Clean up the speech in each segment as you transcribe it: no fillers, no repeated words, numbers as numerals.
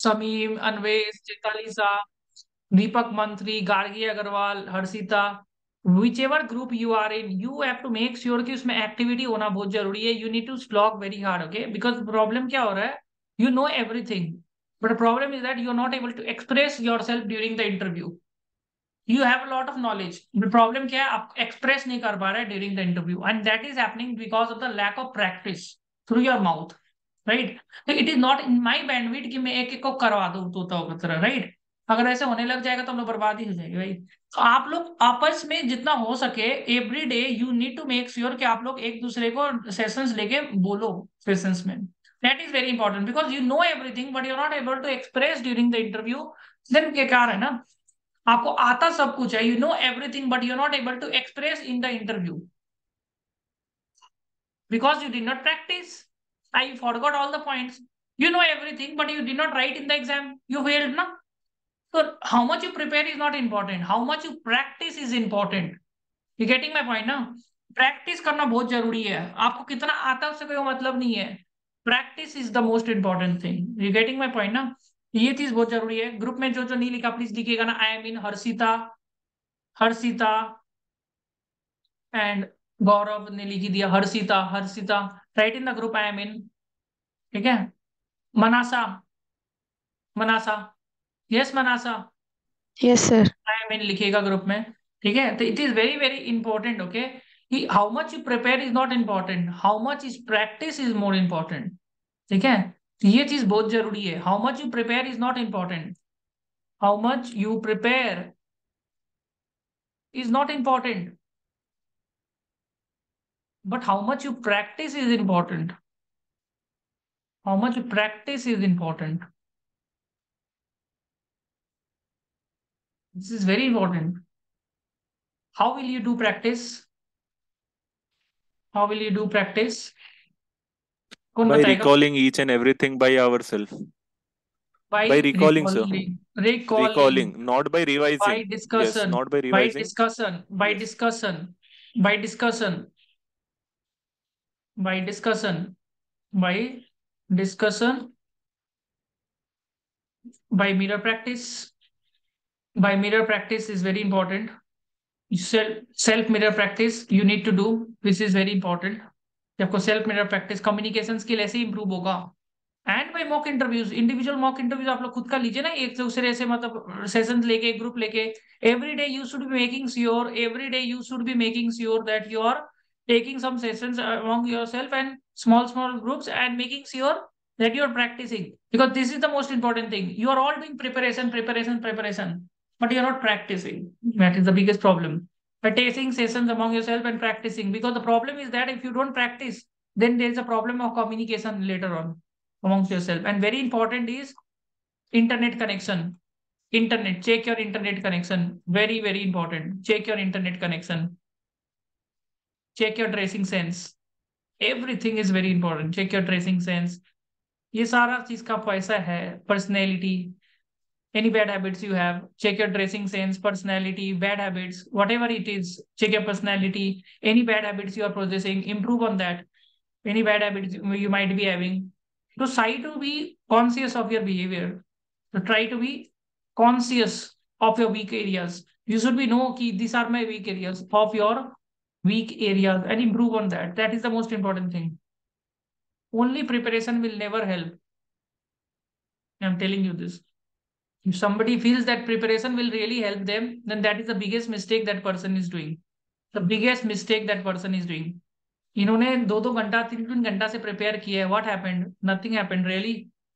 समीम, अनवेश, चितालीसा, Deepak Mantri, Gargi Agarwal, Harshita, whichever group you are in, you have to make sure कि उसमें activity होना बहुत जरूरी है. You need to slog very hard. Okay, because problem क्या हो रहा है, you know everything but problem is that you are not able to express yourself during the interview. You have lot of knowledge, problem क्या है, आप express नहीं कर पा रहे during the interview, and that is happening because of the lack of practice through your mouth. Right. It is not in my bandwidth कि मैं एक एक को करवा दूं तोता की तरह. राइट. अगर ऐसे होने लग जाएगा तो हम लोग बर्बाद ही हो जाएगी भाई. तो आप लोग आपस में जितना हो सके every day you need to make sure कि आप लोग एक दूसरे को सेशंस लेके बोलो सेशंस में. That is very important because you know everything but you are not able to express during the interview. Then बेकार है ना. आपको आता सब कुछ है, you know everything but you are not able to express in the interview because you did not practice. I forgot all the points. You know everything but you did not write in the exam, you failed na. So how much you prepare is not important, how much you practice is important. You getting my point ना. Practice करना बहुत जरूरी है. आपको कितना आता है उससे कोई मतलब नहीं है. Practice is the most important thing. You getting my point ना. ये चीज बहुत जरूरी है. ग्रुप में जो जो नहीं लिखा प्लीज लिखिएगा ना. I am in Harshita, Harshita and Gaurav ने लिखी दिया Harshita, Harshita. Write in the group I am in. ठीक है. Manasa, Manasa, yes Manasa, yes sir. I am in लिखिएगा ग्रुप में. ठीक है. तो it is very very important. Okay. How much you prepare is not important, how much is practice is more important. ठीक है. तो ये चीज बहुत जरूरी है. How much you prepare is not important, how much you prepare is not important but how much you practice is important. How much you practice is important. This is very important. How will you do practice? How will you do practice? कौन By बताएगा? recalling each and everything by ourselves. By By recalling, sir. recalling, Recalling, not by by revising. Yes, discussion, not by by revising. discussion, by Yes. discussion, by discussion, by discussion, by discussion, by mirror practice. By mirror practice is very important. Self mirror practice you need to do, which is very important. आपको self mirror practice, communication skill ऐसे ही improve होगा. And by mock interviews, individual mock interviews आप लोग खुद का लीजिए ना, एक दूसरे से मतलब सेशंस लेके ग्रुप लेके. Every day you should be making sure, every day you should be making sure that you are taking some sessions among yourself and small groups and making sure that you are practicing, because this is the most important thing. You are all doing preparation but you are not practicing. That is the biggest problem. By taking sessions among yourself and practicing, because the problem is that if you don't practice then there is a problem of communication later on amongst yourself. And very important is internet connection. Internet, check your internet connection, very very important. Check your internet connection, check your dressing sense, everything is very important. Check your dressing sense. ये सारा चीज का पैसा है. Personality, any bad habits you have, check your dressing sense, personality, bad habits, whatever it is, check your personality. Any bad habits you are possessing, improve on that. Any bad habits you might be having, so try to be conscious of your behavior. So try to be conscious of your weak areas. You should be know ki these are my weak areas of your weak areas and improve on that. That is the most important thing. Only preparation will never help. I'm telling you this. If somebody feels that preparation will really help them, then that is the biggest mistake that person is doing. The biggest mistake that person is doing. इन्होंने दो दो घंटा तीन तीन घंटा से prepare किया है. What happened? Nothing happened really.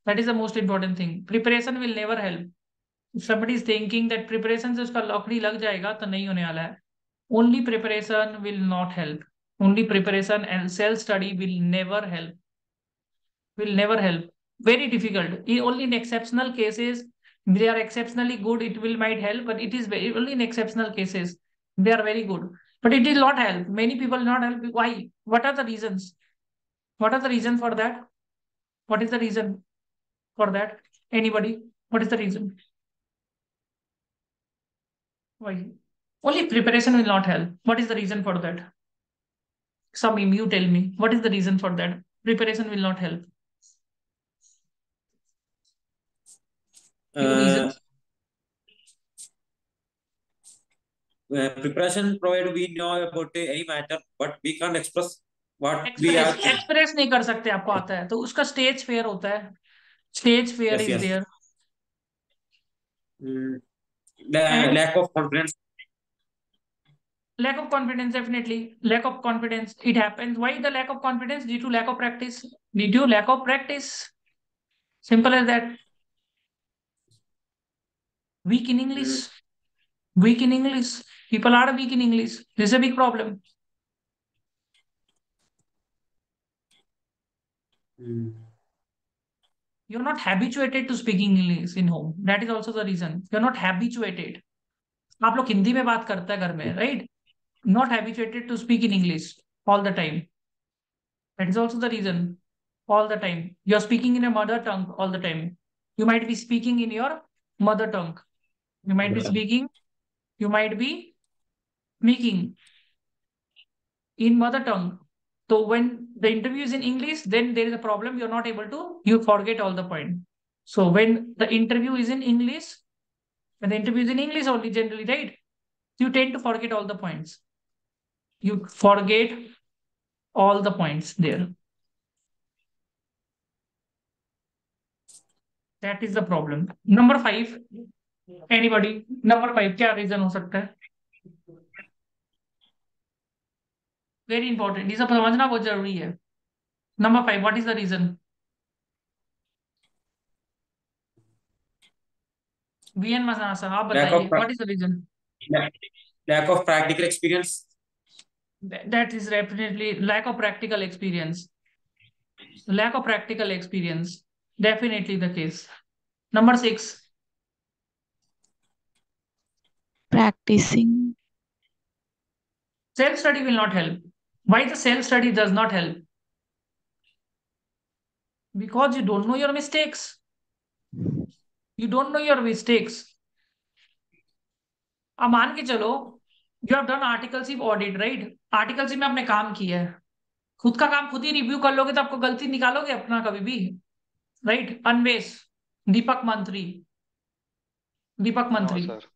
That is the most important thing. Preparation will never help. somebody is thinking that preparation से उसका लौकड़ी लग जाएगा, तो नहीं होने वाला है. Only preparation will not help. Only preparation and self study will never help. Will never help. Very difficult. Only in exceptional cases, they are exceptionally good. It will might help, but it is very only in exceptional cases they are very good. But it will not help. Many people not help. Why? What are the reasons? What are the reason for that? What is the reason for that? Anybody? What is the reason? Why? Only preparation will not help. What is the reason for that? Some you tell me. What is the reason for that? Preparation will not help. Few Uh, reasons. Preparation provided we know about any matter, but we can't express what we express have think. Express नहीं कर सकते, आपको आता है तो उसका stage fear होता है. Stage fear Yes, is yes. There. Mm, and lack of confidence. lack of confidence, definitely lack of confidence, it happens. Why the lack of confidence? Due to lack of practice. Due to lack of practice, simple as that. Weak in English. Mm, Weak in English. People are weak in English. This is a big problem. mm. You're not habituated to speaking English in home. That is also the reason. You're not habituated. आप लोग हिंदी में बात करते हैं घर में, right? Not habituated to speak in English all the time. That is also the reason. All the time. You're speaking in a mother tongue all the time. You might be speaking in your mother tongue. You might be speaking, you might be making in mother tongue. So when the interview is in English, then there is a problem. You're not able to, you forget all the point. So when the interview is in English, when the interview is in English only generally, right? You tend to forget all the points. You forget all the points there. That is the problem. Number 5. Anybody? Number 5 क्या reason हो सकता है? Very important. ये सब समझना बहुत जरूरी है. Number 5. What is the reason? VN Masana sir, आप Lack बताइए. of What is the reason? lack of practical experience. That is definitely lack of practical experience. Lack of practical experience. Definitely the case. Number 6. Practicing. Self-study will not help. Why the self-study does not help? Because you don't know your mistakes. You don't know your mistakes. अब मान के चलो, you have done articleship audit, right? Articleship में आपने काम किया है, खुद का काम खुद ही रिव्यू कर लोगे तो आपको गलती निकालोगे अपना कभी भी, राइट? अन्वेष, दीपक मंत्री, दीपक नो मंत्री सर,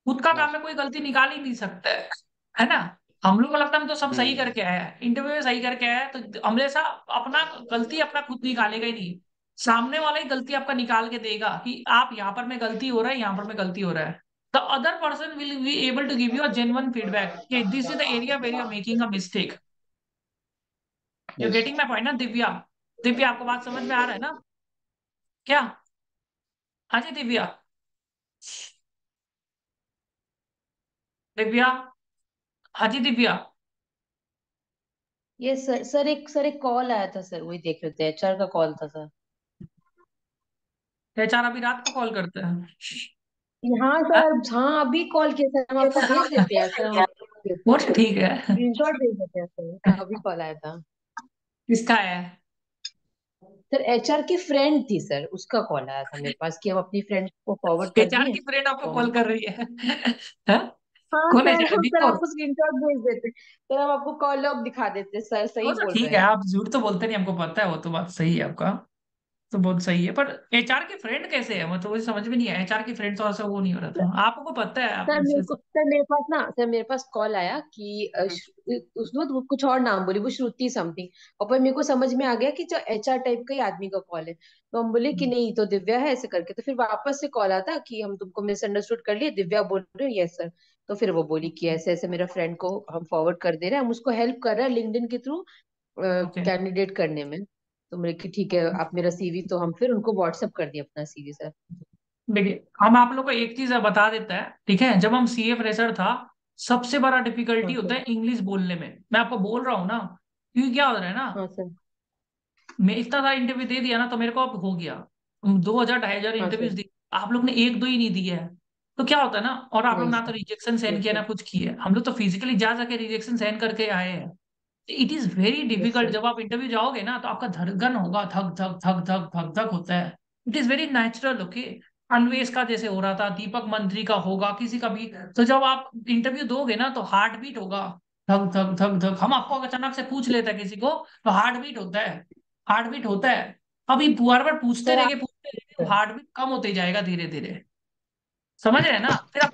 खुद का नो काम में कोई गलती निकाल ही नहीं सकता है ना? हम लोग को लगता है हम तो सब सही सर। करके आया है, इंटरव्यू में सही करके आया है, तो हमेशा अपना गलती अपना खुद निकालेगा ही नहीं, सामने वाला ही गलती आपका निकाल के देगा कि आप यहाँ पर में गलती हो रहा है, यहाँ पर में गलती हो रहा है. The other person will be able to give you a genuine feedback. Okay, this is the area where you're making a mistake. You're yes. getting my point ना दिव्या? दिव्या आपको बात समझ में आ रहा है ना? क्या? हाँ जी दिव्या. दिव्या. हाँ जी दिव्या. ये सर एक कॉल आया था सर, वही देख रहे थे, एचआर का कॉल था सर। एचआर अभी रात को कॉल करते हैं? हाँ हाँ? सर, हाँ अभी कॉल किया सर, हम आपको भेज देते हैं सर, हम वो तो ठीक है. स्क्रीनशॉट भेज देते हैं सर, अभी कॉल आया था। किसका है? सर एचआर की फ्रेंड थी सर, उसका कॉल आया था मेरे पास कि हम अपनी फ्रेंड को फॉरवर्ड कर एचआर दिए की फ्रेंड आपको तो कॉल हम। कर रही है? हाँ? हाँ कौन सर, एचआर? हम बिग सर बॉस? आपको स्क्रीनशॉट भेज देते सर, हम आपको कॉल लॉग दिखा देते सर, वो सही तो बोल ठीक रहे है, हैं। आप झूठ तो बोलते नहीं, हमको पता है, वो तो बात सही है आपका. तो बहुत सही है, पर एचआर की फ्रेंड कैसे है? मतलब मुझे समझ में नहीं आया. एचआर की फ्रेंड तो ऐसा वो नहीं हो रहा था, आपको पता है आप इससे. सर मेरे पास कॉल आया कि उसने वो कुछ और नाम बोली, वो श्रुति समथिंग, और पर मेरे को समझ में आ गया कि जो एचआर टाइप का ही आदमी का कॉल है, तो हम बोले कि नहीं तो दिव्या है ऐसे करके, तो फिर वापस से कॉल आता कि हम तुमको मिसअंडरस्टूड कर लिए, दिव्या बोल रहे हो यस सर। तो फिर वो बोली कि ऐसे ऐसे मेरा फ्रेंड को हम फॉरवर्ड कर दे रहे हैं, हम उसको हेल्प कर रहे हैं लिंक्डइन के थ्रू ओके. कैंडिडेट करने में। तो बोले कि ठीक है आप मेरा सीवी, तो हम फिर उनको व्हाट्सअप कर दिया अपना सीवी सर। देखिए, हम आप लोग को एक चीज बता देता है, ठीक है? जब हम सीए फ्रेशर था, सबसे बड़ा डिफिकल्टी हाँ होता सर। है इंग्लिश बोलने में. मैं आपको बोल रहा हूँ ना, क्योंकि क्या हो रहा है ना, हाँ सर। मैं इतना सारा इंटरव्यू दे दिया ना, तो मेरे को अब हो गया. 2,000 2,500 हाँ इंटरव्यूज सर। दिए, आप लोग ने एक दो ही नहीं दिया है. तो क्या होता है ना, और आप लोग वही ना तो सर। रिजेक्शन सेंड यस किया ना सर। कुछ किया, हम लोग तो फिजिकली जा जाके रिजेक्शन सेंड करके आए हैं. It is very yes difficult. Sir. जब आप इंटरव्यू जाओगे ना, तो आपका धड़कन होगा, धक धक धक धक धक धक होता है. It is very natural. Okay, Anvesh का जैसे हो रहा था, दीपक मंत्री का होगा, किसी का भी. तो जब आप इंटरव्यू दोगे ना, तो हार्ट बीट होगा, धक धक धक धक. हम आपको अचानक से पूछ लेते हैं किसी को, तो हार्ट बीट होता है, हार्ट बीट होता है. अभी बार बार पूछते सर रहेंगे, हार्ट बीट कम होते जाएगा धीरे धीरे, समझ रहे हैं ना? फिर आप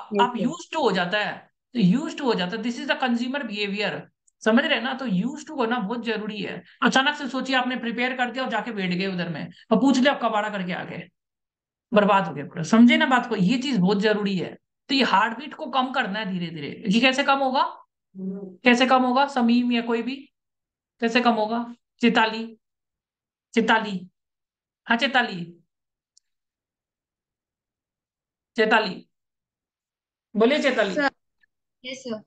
ठीक है। यूज टू हो जाता है, तो यूज टू हो जाता है, this is the consumer behaviour, समझ रहे हैं ना? तो यूज टू होना बहुत जरूरी है। अचानक से सोचिए आपने प्रिपेयर कर दिया और जाके बैठ गए उधर में और पूछ लिया आप कबाड़ा करके आ गए, बर्बाद हो गया पूरा, समझे ना बात को? ये चीज बहुत जरूरी है। तो ये हार्ट बीट को कम करना है धीरे धीरे। ये कैसे कम होगा? कैसे कम होगा समीम या कोई भी? कैसे कम होगा? चिताली, चिताली, हाँ चिताली, चैताली, बोलिए Chaitali. Sir. Yes sir.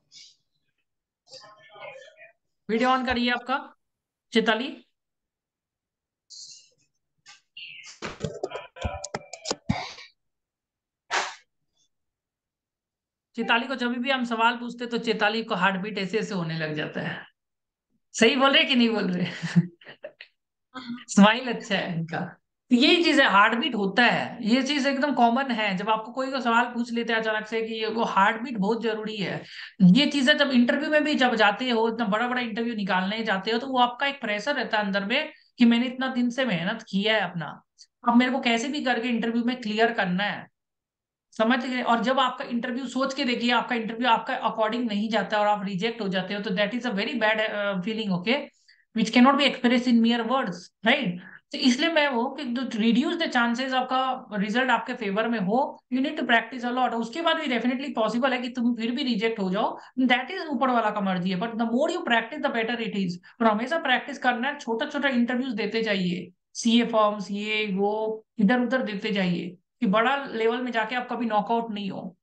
Video on करिए आपका, चैताली। चैताली को जब भी हम सवाल पूछते तो चैताली को हार्ट बीट ऐसे ऐसे होने लग जाता है। सही बोल रहे कि नहीं बोल रहे? स्माइल अच्छा है इनका। तो यही चीज है, हार्ट बीट होता है, ये चीज एकदम कॉमन है। जब आपको कोई को सवाल पूछ लेते हैं अचानक से कि वो हार्ट बीट बहुत जरूरी है, ये चीजें जब इंटरव्यू में भी जब जाते हो, इतना बड़ा बड़ा इंटरव्यू निकालने जाते हो, तो वो आपका एक प्रेशर रहता है अंदर में कि मैंने इतना दिन से मेहनत किया है अपना, अब मेरे को कैसे भी करके इंटरव्यू में क्लियर करना है, समझ गए? और जब आपका इंटरव्यू, सोच के देखिए, आपका इंटरव्यू आपका अकॉर्डिंग नहीं जाता और आप रिजेक्ट हो जाते हो, तो that is a very bad feeling, okay, which can not be express in mere words, right? तो इसलिए मैं वो कि रिड्यूस द चांसेस आपका रिजल्ट आपके फेवर में हो, you need to practise a lot. उसके बाद भी डेफिनेटली पॉसिबल है कि तुम फिर भी रिजेक्ट हो जाओ, दैट इज ऊपर वाला का मर्जी है, but the more you practice the better it is. और हमेशा प्रैक्टिस करना है, छोटा छोटा इंटरव्यूज देते जाइए, सीए फॉर्म्स, ये वो इधर उधर देते जाइए, कि बड़ा लेवल में जाके आप कभी नॉकआउट नहीं हो,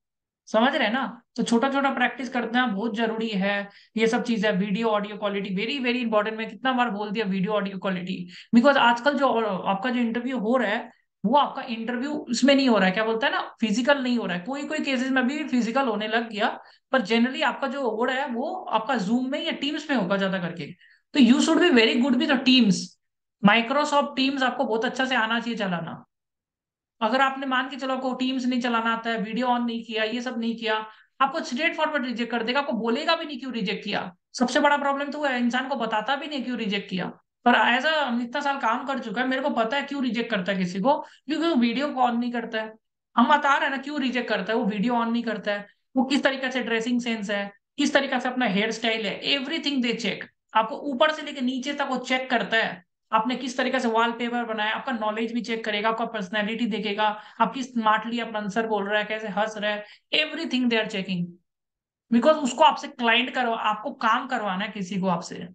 समझ रहे हैं ना? तो छोटा छोटा प्रैक्टिस करना बहुत जरूरी है। ये सब चीज है, video audio quality very very important. मैं कितना बार बोल दिया वीडियो ऑडियो क्वालिटी, बिकॉज आजकल जो आपका जो इंटरव्यू हो रहा है, वो आपका इंटरव्यू इसमें नहीं हो रहा है, क्या बोलता है ना, फिजिकल नहीं हो रहा है। कोई कोई केसेस में भी फिजिकल होने लग गया, पर जनरली आपका जो हो रहा है वो आपका जूम में या टीम्स में होगा ज्यादा करके। तो you should be very good with teams. Microsoft teams आपको बहुत अच्छा से आना चाहिए चलाना। अगर आपने मान के चलो आपको टीम्स नहीं चलाना आता है, वीडियो ऑन नहीं किया, ये सब नहीं किया, आपको स्ट्रेट फॉरवर्ड रिजेक्ट कर देगा, आपको बोलेगा भी नहीं क्यों रिजेक्ट किया। सबसे बड़ा प्रॉब्लम तो वो है, इंसान को बताता भी नहीं क्यों रिजेक्ट किया। पर एज अ इतना साल काम कर चुका है, मेरे को पता है क्यों रिजेक्ट करता है किसी को, क्योंकि वो वीडियो को ऑन नहीं करता है। हम बता रहे हैं ना क्यों रिजेक्ट करता है, वो वीडियो ऑन नहीं करता है, वो किस तरीके से ड्रेसिंग सेंस है, किस तरीके से अपना हेयर स्टाइल है, एवरीथिंग दे चेक। आपको ऊपर से लेकर नीचे तक वो चेक करता है। आपने किस तरीके से वॉलपेपर बनाया, आपका नॉलेज भी चेक करेगा, आपका पर्सनैलिटी देखेगा, आप किस स्मार्टली अपना आंसर बोल रहा है, कैसे हंस रहा है, everything they are checking. Because उसको आपसे क्लाइंट करवा, आपको काम करवाना है किसी को आपसे,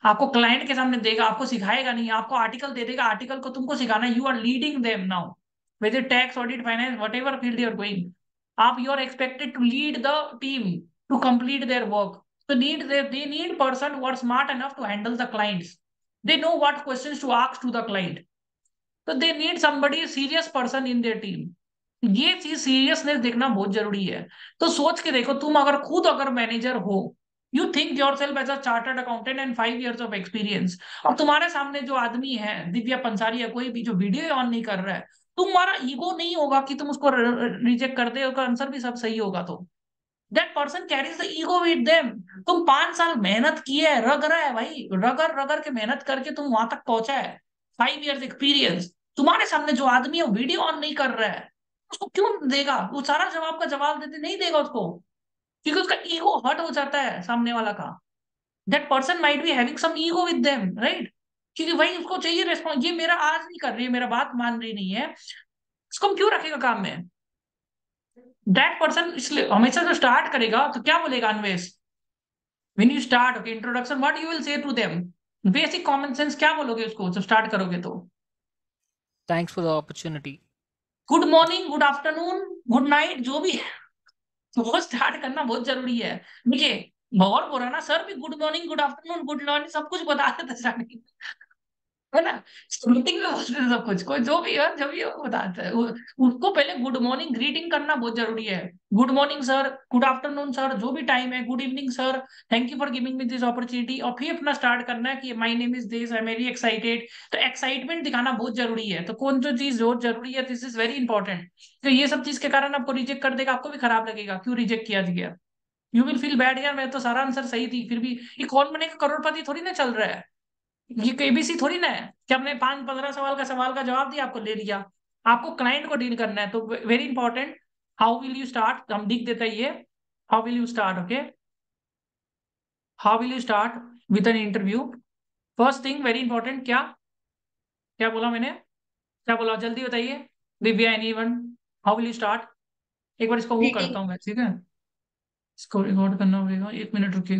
आपको क्लाइंट के सामने देगा, आपको सिखाएगा नहीं, आपको आर्टिकल दे देगा, आर्टिकल को तुमको सिखाना है, you are leading them now, whether tax audit finance whatever field you are going, आप you are expected to lead the team to complete their work. So they need person who are smart enough to handle the clients. They know what questions to ask to the client. So they need somebody serious person in their team. ये चीज seriousness देखना बहुत जरूरी है। तो सोच के देखो, तुम अगर खुद अगर मैनेजर हो, you think yourself as a chartered accountant and 5 years of experience, और तुम्हारे सामने जो आदमी है, दिव्या पंसारी या कोई भी जो वीडियो ऑन नहीं कर रहा है, तुम्हारा ईगो नहीं होगा कि तुम उसको रिजेक्ट कर दे, उसका आंसर भी सब सही होगा, तो that person carries the ego with them. तुम 5 साल मेहनत किए है, रग रहा है भाई, रगड़ रगड़ के मेहनत करके तुम वहां तक पहुंचा है, 5 years एक्सपीरियंस। तुम्हारे सामने जो आदमी है वीडियो ऑन नहीं कर रहा है, उसको क्यों देगा? वो सारा जवाब का जवाब देते नहीं देगा उसको, क्योंकि उसका ईगो हर्ट हो जाता है सामने वाला का। That person might be having some ego with them, right? क्योंकि भाई उसको चाहिए रेस्पॉन्स, ये मेरा आज नहीं कर रही है, मेरा बात मान रही नहीं है, इसको हम क्यों रखेगा काम में? दैट पर्सन इसलिए हमेशा जो स्टार्ट करेगा तो क्या बोलेगा Anvesh, when you start, okay, introduction, what you will say to them, basic common sense क्या बोलोगे उसको जब स्टार्ट करोगे तो? Thanks for the opportunity. Good morning, good afternoon, good night, जो भी है, तो वो स्टार्ट करना बहुत जरूरी है। देखिए, और बोला ना सर भी good morning, good afternoon, good morning सब कुछ बता देते स्टार्टिंग, है ना? मीटिंग में होते हैं सब कुछ, कोई जो भी है जब भी बताता है उसको पहले गुड मॉर्निंग ग्रीटिंग करना बहुत जरूरी है। Good morning sir, good afternoon sir, जो भी टाइम है, good evening sir, thank you for giving me this opportunity, और फिर अपना स्टार्ट करना है कि my name is this, I am very excited. तो एक्साइटमेंट दिखाना बहुत जरूरी है। तो कौन जो चीज बहुत जरूरी है, दिस इज वेरी इंपॉर्टेंट। तो ये सब चीज के कारण आपको रिजेक्ट कर देगा, आपको भी खराब लगेगा क्यों रिजेक्ट किया गया, यू विल फील बैड, यार मैं तो सारा आंसर सही थी फिर भी, ये कौन बनेगा करोड़पति थोड़ी ना चल रहा है, ये केबीसी थोड़ी ना है कि आपने 5-15 सवाल का जवाब दिया, आपको ले लिया। आपको क्लाइंट को डील करना है, तो very important, how will you start, हम लिख देते हैं ये, how will you start, okay, how will you start with an interview. First thing very important, क्या क्या बोला मैंने, क्या बोला, जल्दी बताइए। Divya, anyone, how will you start. एक बार इसको वो करता ग्रीटिंग हूँ मैं, ठीक है, इसको रिकॉर्ड करना पड़ेगा, 1 मिनट रुकिएगा।